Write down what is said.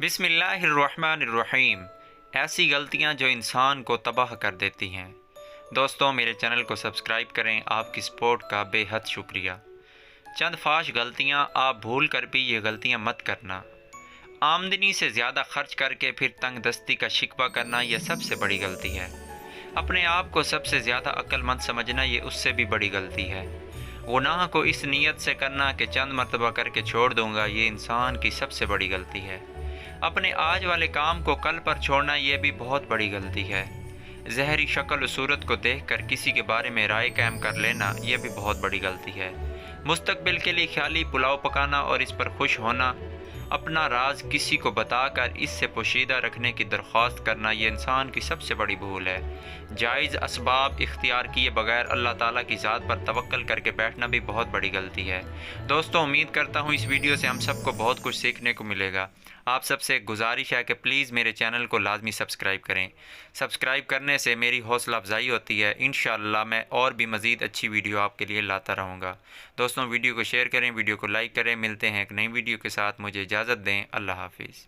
बिस्मिल्लाहिर्रहमानिर्रहीम। ऐसी गलतियां जो इंसान को तबाह कर देती हैं। दोस्तों, मेरे चैनल को सब्सक्राइब करें। आपकी सपोर्ट का बेहद शुक्रिया। चंद फाश गलतियां आप भूल कर भी ये गलतियां मत करना। आमदनी से ज़्यादा खर्च करके फिर तंग दस्ती का शिकवा करना यह सबसे बड़ी गलती है। अपने आप को सबसे ज़्यादा अक्लमंद समझना ये उससे भी बड़ी गलती है। गुनाह को इस नीयत से करना कि चंद मरतबा करके छोड़ दूंगा, ये इंसान की सबसे बड़ी गलती है। अपने आज वाले काम को कल पर छोड़ना यह भी बहुत बड़ी गलती है। जहरी शक्ल सूरत को देखकर किसी के बारे में राय कायम कर लेना यह भी बहुत बड़ी गलती है। मुस्तकबिल के लिए ख्याली पुलाव पकाना और इस पर खुश होना, अपना राज किसी को बताकर इससे पोशीदा रखने की दरख्वास्त करना यह इंसान की सबसे बड़ी भूल है। जायज़ असबाब इख्तियार किए बगैर अल्लाह ताला की ज़ात पर तवक्कल करके बैठना भी बहुत बड़ी गलती है। दोस्तों, उम्मीद करता हूँ इस वीडियो से हम सबको बहुत कुछ सीखने को मिलेगा। आप सबसे एक गुजारिश है कि प्लीज़ मेरे चैनल को लाजमी सब्सक्राइब करें। सब्सक्राइब करने से मेरी हौसला अफजाई होती है। इंशाअल्लाह मैं और भी मज़ीद अच्छी वीडियो आपके लिए लाता रहूँगा। दोस्तों, वीडियो को शेयर करें, वीडियो को लाइक करें। मिलते हैं एक नई वीडियो के साथ। मुझे इजाज़त दें। अल्लाह हाफिज़।